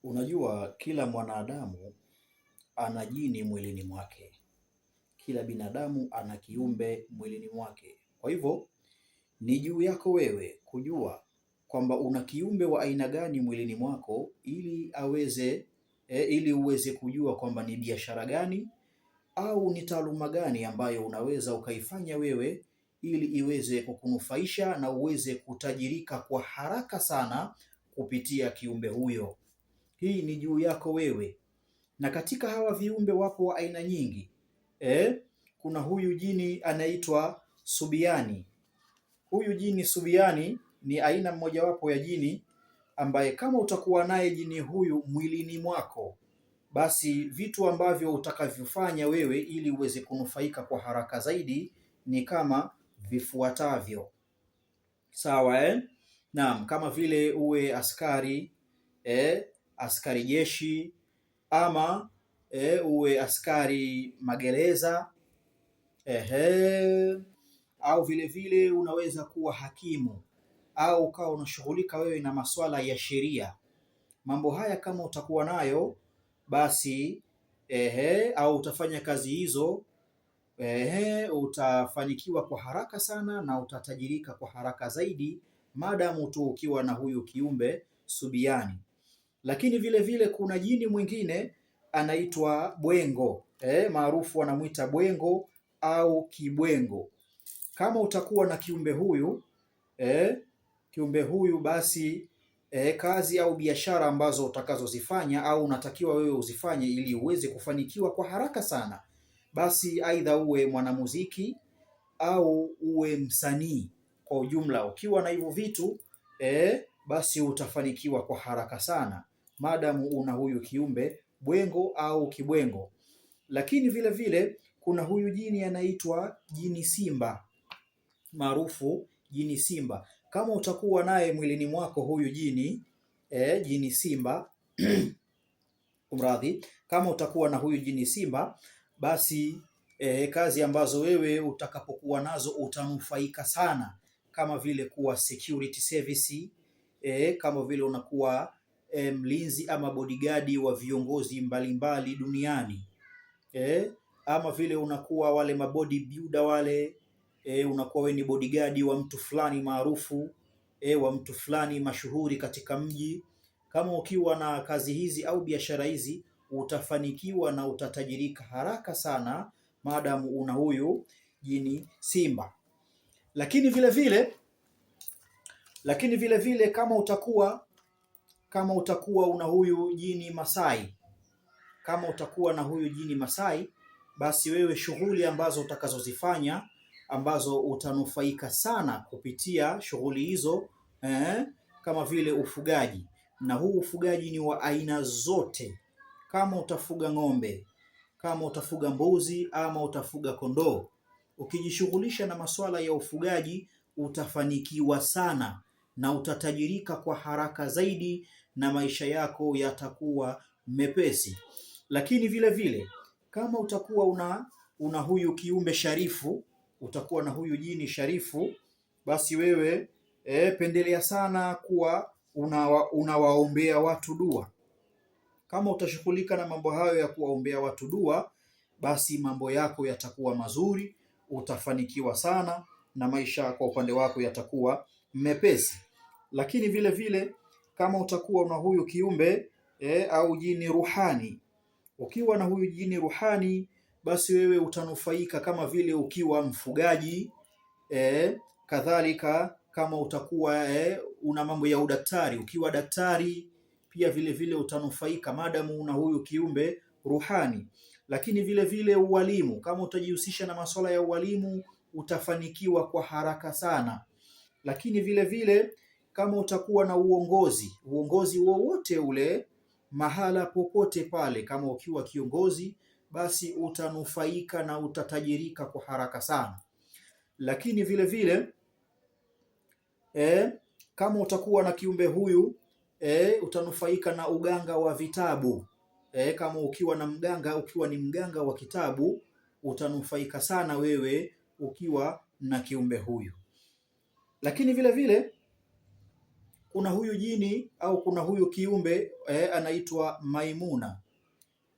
Unajua kila mwanadamu ana jini mwilini mwake. Kila binadamu ana kiumbe mwilini mwake. Kwa hivyo ni juu yako wewe kujua kwamba una kiumbe wa aina gani mwilini mwako ili uweze kujua kwamba ni biashara gani au ni taaluma gani ambayo unaweza ukaifanya wewe ili iweze kukunufaisha na uweze kutajirika kwa haraka sana kupitia kiumbe huyo. Hii ni juu yako wewe. Na katika hawa viumbe wapo wa aina nyingi. Kuna huyu jini anaitwa Subiani. Huyu jini Subiani ni aina mmojawapo ya jini ambaye kama utakuwa naye jini huyu mwilini mwako, basi vitu ambavyo utakavyofanya wewe ili uweze kunufaika kwa haraka zaidi ni kama vifuatavyo. Sawa Naam, kama vile uwe askari, askari jeshi, ama uwe askari magereza, au vile vile unaweza kuwa hakimu au ukawa unashughulika wewe na masuala ya sheria. Mambo haya kama utakuwa nayo basi au utafanya kazi hizo, utafanikiwa kwa haraka sana na utatajirika kwa haraka zaidi, maadamu tu ukiwa na huyu kiumbe Subiani. Lakini vile vile kuna jini mwingine anaitwa Bwengo, maarufu wanamuita Bwengo au Kibwengo. Kama utakuwa na kiumbe huyu basi kazi au biashara ambazo utakazozifanya au unatakiwa wewe uzifanye ili uweze kufanikiwa kwa haraka sana, basi aidha uwe mwanamuziki au uwe msanii kwa ujumla. Ukiwa na hivyo vitu basi utafanikiwa kwa haraka sana maadamu una huyu kiumbe Bwengo au Kibwengo. Lakini vile vile kuna huyu jini anaitwa jini Simba, maarufu jini Simba. Kama utakuwa naye mwilini mwako huyu jini Simba kumradhi, kama utakuwa na huyu jini Simba, basi kazi ambazo wewe utakapokuwa nazo utanufaika sana, kama vile kuwa security service, kama vile unakuwa mlinzi ama bodyguard wa viongozi mbalimbali duniani, ama vile unakuwa wale mabodybuilder wale, unakuwa wewe ni bodyguard wa mtu fulani maarufu, wa mtu fulani mashuhuri katika mji. Kama ukiwa na kazi hizi au biashara hizi utafanikiwa na utatajirika haraka sana maadamu una huyu jini Simba. Lakini vile vile kama utakuwa una huyu jini Masai, kama utakuwa na huyu jini Masai, basi wewe shughuli ambazo utakazozifanya ambazo utanufaika sana kupitia shughuli hizo, kama vile ufugaji. Na huu ufugaji ni wa aina zote. Kama utafuga ng'ombe, kama utafuga mbuzi ama utafuga kondoo, ukijishughulisha na masuala ya ufugaji utafanikiwa sana na utatajirika kwa haraka zaidi na maisha yako yatakuwa mepesi. Lakini vile vile kama utakuwa una huyu kiumbe sharifu, utakuwa na huyu jini sharifu, basi wewe pendelea sana kuwa unawaombea watu dua. Kama utashughulika na mambo hayo ya kuwaombea watu dua, basi mambo yako yatakuwa mazuri, utafanikiwa sana na maisha kwa upande wako yatakuwa mepesi. Lakini vile vile kama utakuwa na huyu kiumbe au jini ruhani, ukiwa na huyu jini ruhani, basi wewe utanufaika kama vile ukiwa mfugaji, kadhalika kama utakuwa una mambo ya udaktari, ukiwa daktari pia vile vile utanufaika maadamu una huyu kiumbe ruhani. Lakini vile vile ualimu, kama utajihusisha na masuala ya ualimu utafanikiwa kwa haraka sana. Lakini vile vile kama utakuwa na uongozi wowote ule, mahala popote pale, kama ukiwa kiongozi, basi utanufaika na utatajirika kwa haraka sana. Lakini vile vile kama utakuwa na kiumbe huyu utanufaika na uganga wa vitabu. Kama ukiwa ni mganga wa kitabu utanufaika sana wewe ukiwa na kiumbe huyu. Lakini vile vile kuna huyu jini au kuna huyu kiumbe anaitwa Maimuna.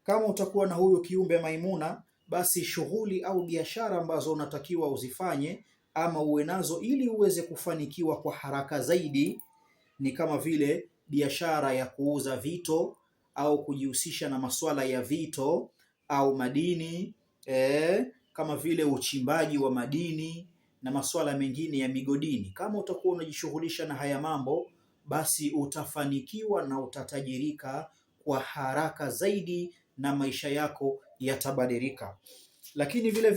Kama utakuwa na huyu kiumbe Maimuna, basi shughuli au biashara ambazo unatakiwa uzifanye ama uwe nazo ili uweze kufanikiwa kwa haraka zaidi ni kama vile biashara ya kuuza vito au kujihusisha na masuala ya vito au madini, kama vile uchimbaji wa madini na masuala mengine ya migodini. Kama utakuwa unajishughulisha na haya mambo, basi utafanikiwa na utatajirika kwa haraka zaidi na maisha yako yatabadilika. Lakini vile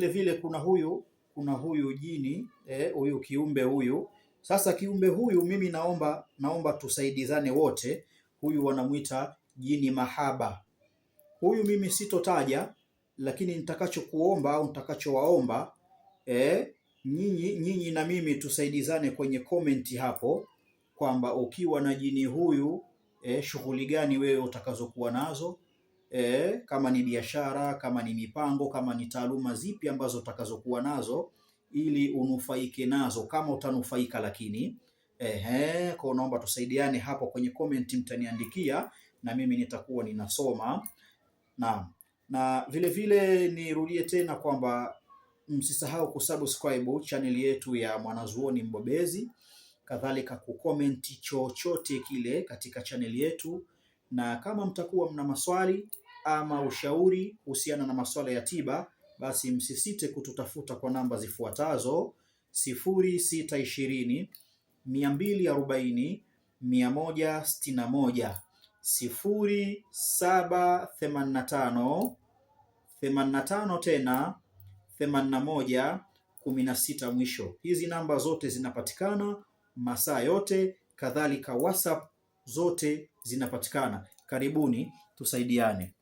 vile kuna huyu jini, huyu kiumbe huyu. Sasa kiumbe huyu mimi naomba tusaidizane wote. Huyu wanamuita jini mahaba. Huyu mimi sitotaja, lakini nitakachokuomba au nitakachowaomba nyinyi na mimi tusaidizane kwenye komenti hapo kwamba ukiwa na jini huyu shughuli gani wewe utakazokuwa nazo, kama ni biashara, kama ni mipango, kama ni taaluma zipi ambazo utakazokuwa nazo ili unufaike nazo, kama utanufaika. Lakini kwa naomba tusaidiane hapo kwenye comment, mtaniandikia na mimi nitakuwa ninasoma. Na vile vile nirudie tena kwamba msisahau kusubscribe channel yetu ya Mwanazuoni Mbobezi, kadhalika kucomment chochote kile katika channel yetu, na kama mtakuwa mna maswali ama ushauri kuhusiana na masuala ya tiba, basi msisite kututafuta kwa namba zifuatazo: 0620 240 161, 0785 85 tena 81 16 mwisho. Hizi namba zote zinapatikana masaa yote, kadhalika WhatsApp zote zinapatikana. Karibuni tusaidiane.